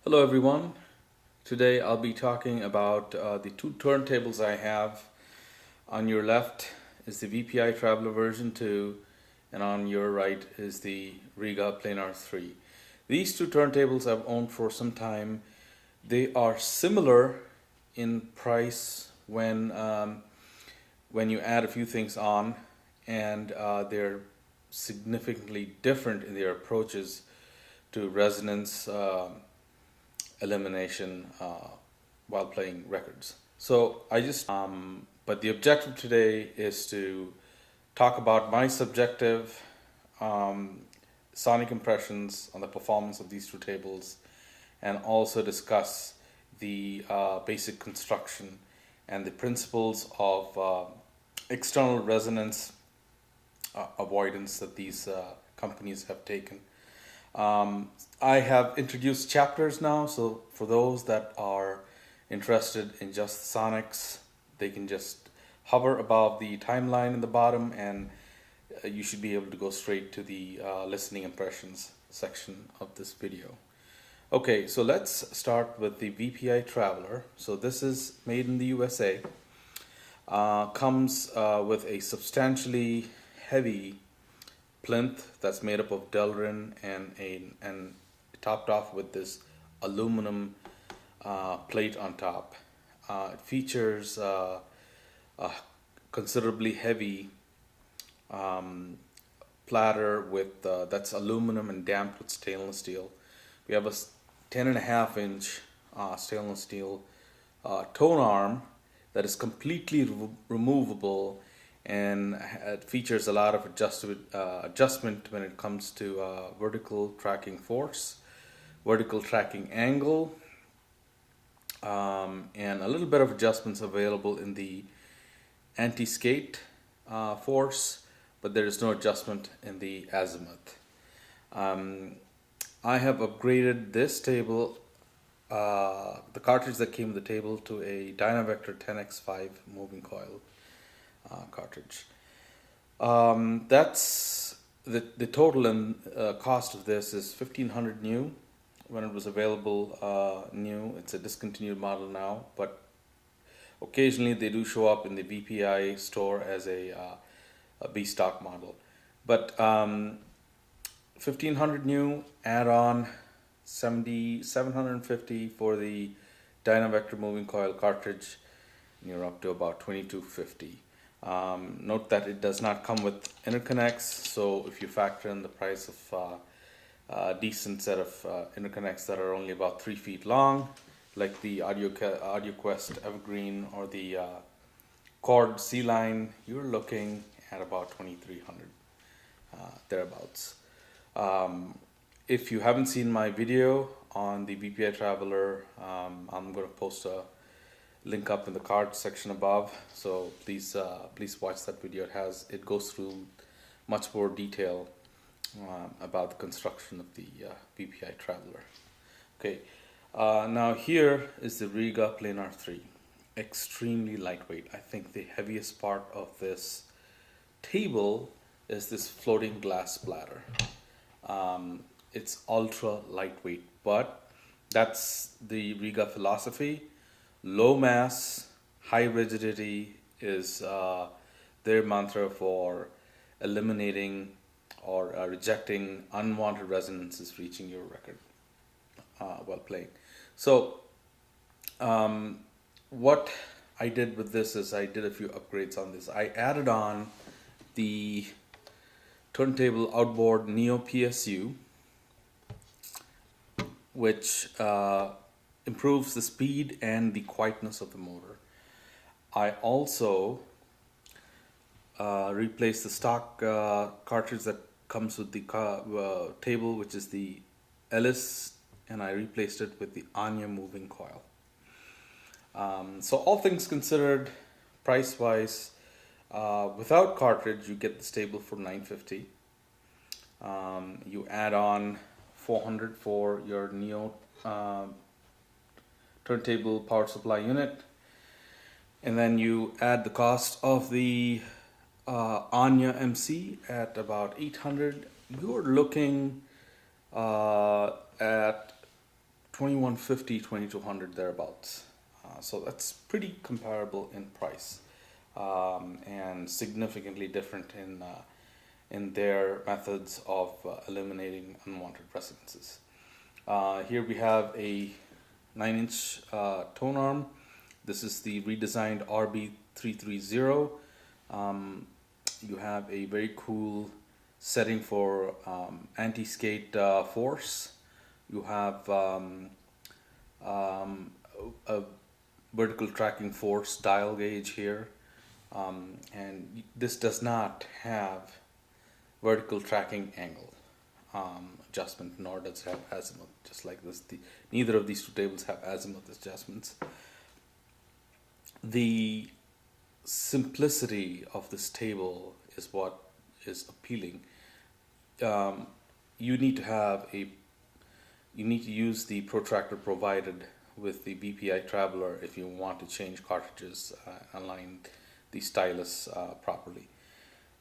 Hello everyone. Today I'll be talking about the two turntables I have. On your left is the VPI Traveler version 2 and on your right is the Rega Planar 3. These two turntables I've owned for some time. They are similar in price when you add a few things on, and they're significantly different in their approaches to resonance elimination while playing records. So but the objective today is to talk about my subjective sonic impressions on the performance of these two tables, and also discuss the basic construction and the principles of external resonance avoidance that these companies have taken. I have introduced chapters now, so for those that are interested in just sonics, they can just hover above the timeline in the bottom, and you should be able to go straight to the listening impressions section of this video. Okay, so let's start with the VPI Traveler. So this is made in the USA. Comes with a substantially heavy plinth that's made up of Delrin and topped off with this aluminum plate on top. It features a considerably heavy platter with that's aluminum and damped with stainless steel. We have a 10.5-inch stainless steel tone arm that is completely removable, and it features a lot of adjustment when it comes to vertical tracking force, vertical tracking angle, and a little bit of adjustments available in the anti-skate force, but there is no adjustment in the azimuth. I have upgraded this table, the cartridge that came with the table, to a Dynavector 10x5 moving coil cartridge. That's the total and cost of this is 1500 new when it was available new. It's a discontinued model now, but occasionally they do show up in the VPI store as a B stock model. But 1500 new, add on 750 for the Dynavector moving coil cartridge, and you're up to about 2250. Note that it does not come with interconnects, so if you factor in the price of a decent set of interconnects that are only about 3 feet long, like the AudioQuest Evergreen or the Cord C-Line, you're looking at about 2300 thereabouts. If you haven't seen my video on the VPI Traveler, I'm going to post a link up in the card section above, so please watch that video. It goes through much more detail about the construction of the VPI Traveler. Okay, now here is the Rega Planar 3. Extremely lightweight. I think the heaviest part of this table is this floating glass bladder. It's ultra lightweight, but that's the Rega philosophy. Low mass, high rigidity is their mantra for eliminating or rejecting unwanted resonances reaching your record while playing. So what I did with this is I did a few upgrades on this. I added on the turntable outboard Neo PSU, which improves the speed and the quietness of the motor. I also replaced the stock cartridge that comes with the table, which is the Ellis, and I replaced it with the Anya moving coil. So all things considered, price-wise, without cartridge, you get this table for $950. You add on $400 for your Neo turntable power supply unit, and then you add the cost of the Anya MC at about $800. You're looking at 2150, 2200 thereabouts. So that's pretty comparable in price, and significantly different in their methods of eliminating unwanted resonances. Here we have a 9-inch tone arm. This is the redesigned RB330. You have a very cool setting for anti-skate force. You have a vertical tracking force dial gauge here, and this does not have vertical tracking angle adjustment, nor does it have azimuth. Just like this, neither of these two tables have azimuth adjustments. The simplicity of this table is what is appealing. You need to use the protractor provided with the VPI Traveler if you want to change cartridges, align the stylus properly.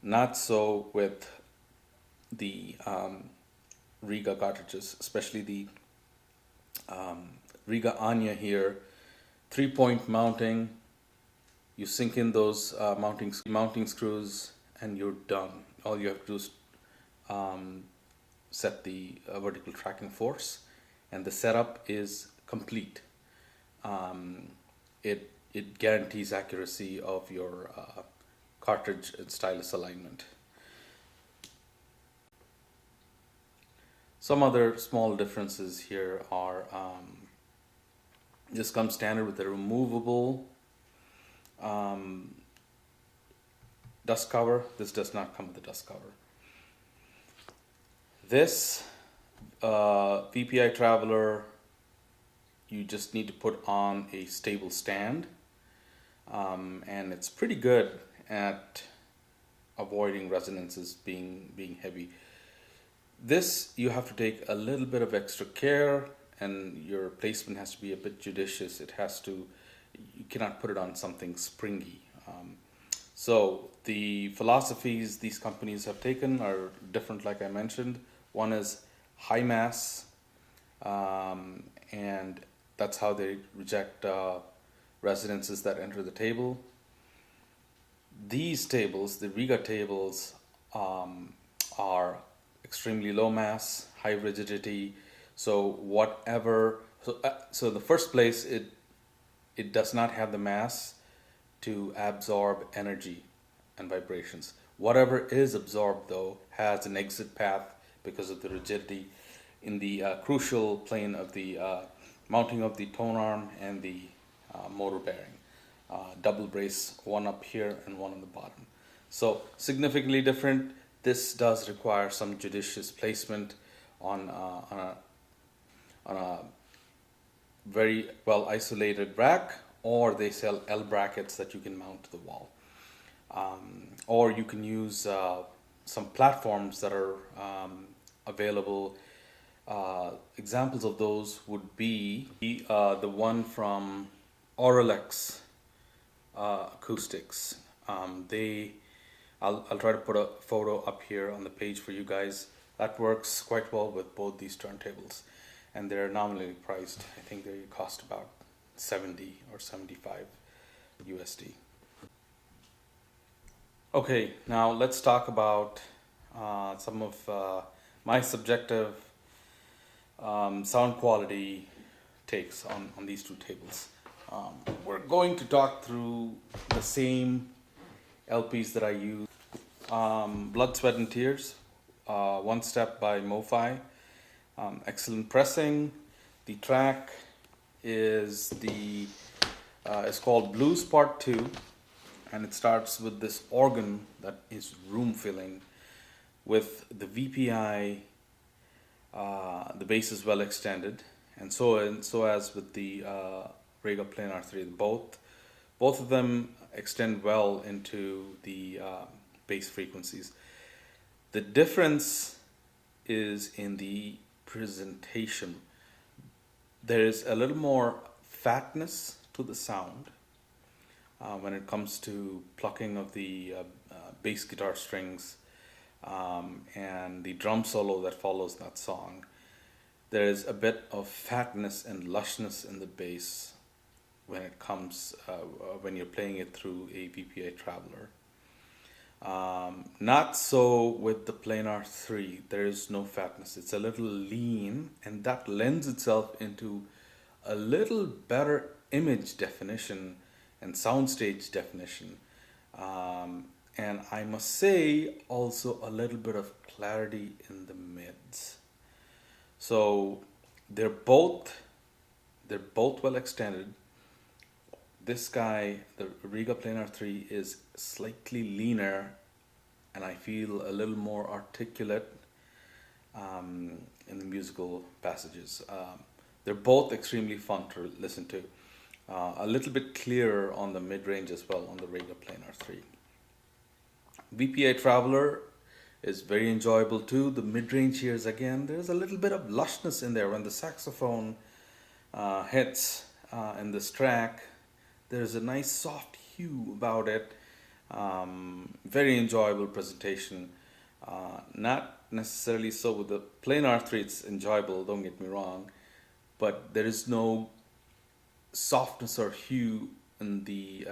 Not so with the Rega cartridges, especially the Rega Anya here. 3-point mounting. You sink in those mounting screws and you're done. All you have to do is set the vertical tracking force, and the setup is complete. It guarantees accuracy of your cartridge and stylus alignment. Some other small differences here are this comes standard with a removable dust cover. This does not come with a dust cover. This VPI Traveler, you just need to put on a stable stand, and it's pretty good at avoiding resonances being heavy. This you have to take a little bit of extra care, and your placement has to be a bit judicious. You cannot put it on something springy. So the philosophies these companies have taken are different, like I mentioned. One is high mass, and that's how they reject resonances that enter the table. These tables, the Rega tables, are extremely low mass, high rigidity. So in the first place, it does not have the mass to absorb energy and vibrations. Whatever is absorbed, though, has an exit path because of the rigidity in the crucial plane of the mounting of the tone arm and the motor bearing. Double brace, one up here and one on the bottom. So significantly different. This does require some judicious placement on a very well isolated rack, or they sell L brackets that you can mount to the wall, or you can use some platforms that are available. Examples of those would be the one from Auralex Acoustics. I'll try to put a photo up here on the page for you guys. That works quite well with both these turntables, and they're nominally priced. I think they cost about 70 or 75 USD. Okay, now let's talk about some of my subjective sound quality takes on these two tables. We're going to talk through the same LPs that I use. Blood, Sweat and Tears, One Step by MoFi. Excellent pressing. The track is called Blues Part 2, and it starts with this organ that is room filling with the VPI. The bass is well extended, and so as with the Rega Planar 3. Both of them extend well into the bass frequencies. The difference is in the presentation. There is a little more fatness to the sound when it comes to plucking of the bass guitar strings and the drum solo that follows that song. There is a bit of fatness and lushness in the bass when it comes when you're playing it through a VPI Traveler. Not so with the Planar 3. There is no fatness. It's a little lean, and that lends itself into a little better image definition and soundstage definition. And I must say also a little bit of clarity in the mids. So they're both well extended. This guy, the Rega Planar 3, is slightly leaner, and I feel a little more articulate in the musical passages. They're both extremely fun to listen to. A little bit clearer on the mid-range as well on the Rega Planar 3. VPI Traveler is very enjoyable too. The mid-range here is, again, there's a little bit of lushness in there when the saxophone hits in this track. There's a nice soft hue about it. Very enjoyable presentation. Not necessarily so with the Planar 3. It's enjoyable, don't get me wrong, but there is no softness or hue in the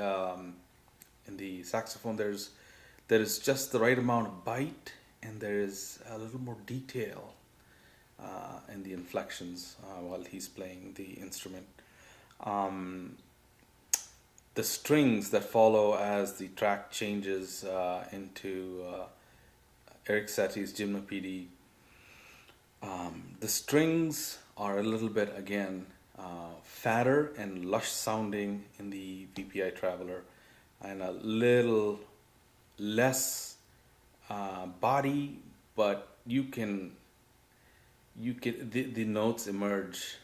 saxophone. There is just the right amount of bite, and there is a little more detail in the inflections while he's playing the instrument. The strings that follow as the track changes into Eric Satie's Gymnopédie, the strings are a little bit, again, fatter and lush sounding in the VPI Traveler, and a little less body, but the notes emerge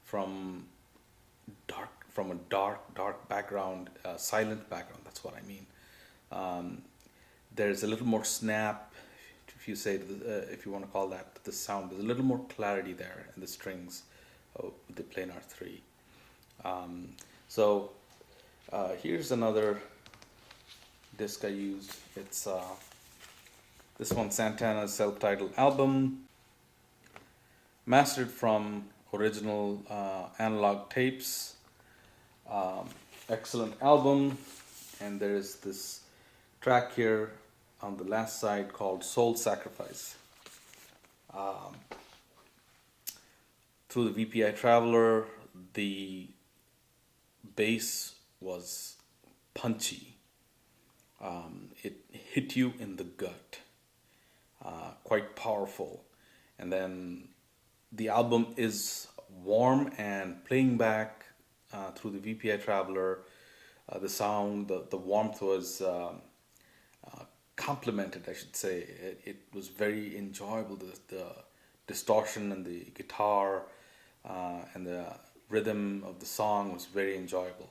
from a dark background, silent background. That's what I mean. There's a little more snap, if you want to call that the sound. There's a little more clarity there in the strings of the Planar 3. So here's another disc I used. It's this one, Santana's self-titled album, mastered from original analog tapes. Excellent album, and there is this track here on the last side called Soul Sacrifice. Through the VPI Traveler, the bass was punchy. It hit you in the gut, quite powerful. And then the album is warm, and playing back through the VPI Traveler, the sound, the warmth was complemented, I should say. It was very enjoyable. The distortion and the guitar and the rhythm of the song was very enjoyable.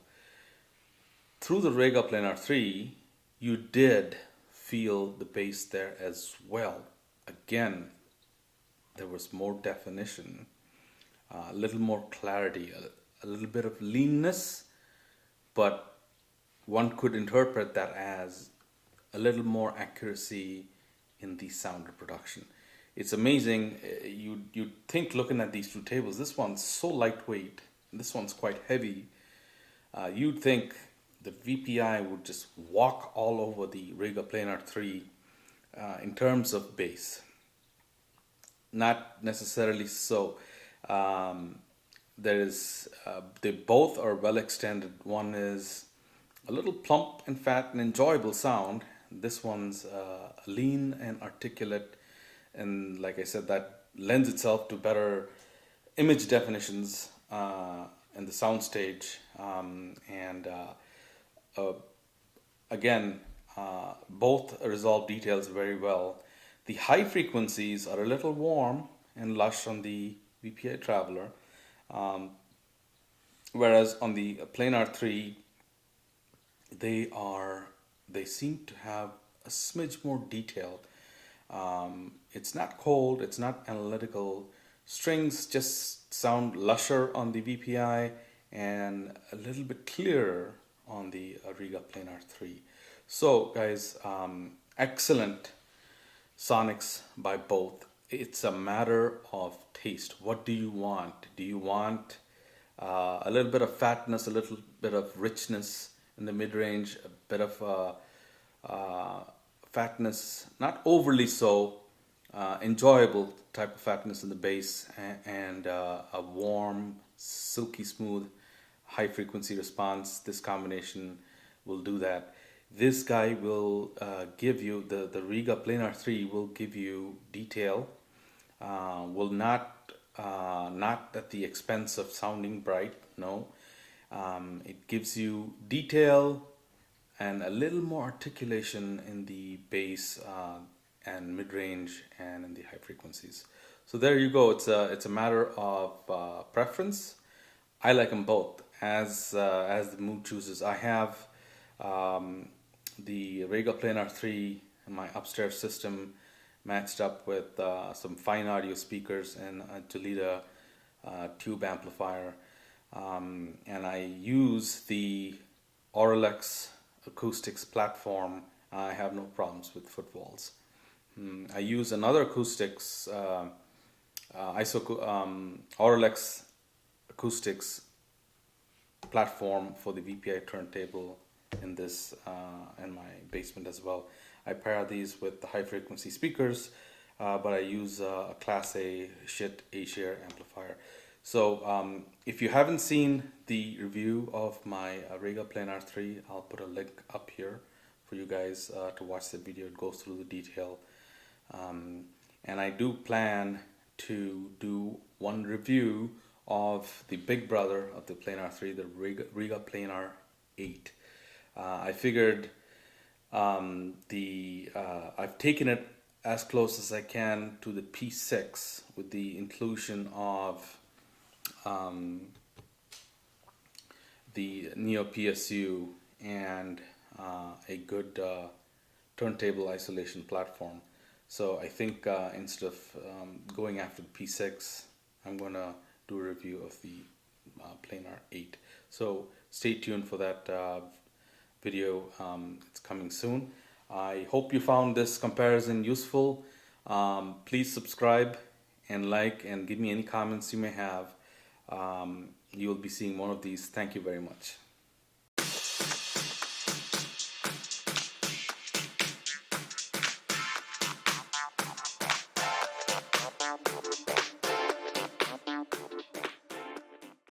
Through the Rega Planar 3, you did feel the bass there as well. Again, there was more definition, a little more clarity, a little bit of leanness, but one could interpret that as a little more accuracy in the sound reproduction. It's amazing. You'd think, looking at these two tables, this one's so lightweight, this one's quite heavy. You'd think the VPI would just walk all over the Rega Planar 3 in terms of bass. Not necessarily so. They both are well extended. One is a little plump and fat and enjoyable sound. This one's lean and articulate, and like I said, that lends itself to better image definitions in the soundstage. Again, both resolve details very well. The high frequencies are a little warm and lush on the VPI Traveler, whereas on the Planar 3, they seem to have a smidge more detail. It's not cold, it's not analytical. Strings just sound lusher on the VPI and a little bit clearer on the Rega Planar 3. So guys, excellent sonics by both. it's a matter of taste. What do you want? Do you want a little bit of fatness, a little bit of richness in the mid-range, a bit of fatness, not overly so, enjoyable type of fatness in the bass, and a warm, silky smooth, high frequency response. This combination will do that. This guy will give you, the Rega Planar 3 will give you detail, will not at the expense of sounding bright, no. It gives you detail and a little more articulation in the bass and mid-range and in the high frequencies. So there you go. It's a matter of preference. I like them both as the mood chooses. I have the Rega Planar 3 in my upstairs system matched up with some fine audio speakers and a Toledo tube amplifier, and I use the Auralex acoustics platform. I have no problems with footwalls. I use another acoustics Auralex acoustics platform for the VPI turntable in this in my basement as well. I pair these with the high frequency speakers, but I use a Class A A-share amplifier. So if you haven't seen the review of my Rega Planar 3, I'll put a link up here for you guys to watch the video. It goes through the detail. And I do plan to do one review of the big brother of the Planar 3, the Rega Planar 8. I figured I've taken it as close as I can to the P6 with the inclusion of the Neo PSU and a good turntable isolation platform. So I think instead of going after the P6, I'm going to do a review of the Planar 8. So stay tuned for that video. It's coming soon. I hope you found this comparison useful. Please subscribe and like and give me any comments you may have. You will be seeing one of these. Thank you very much.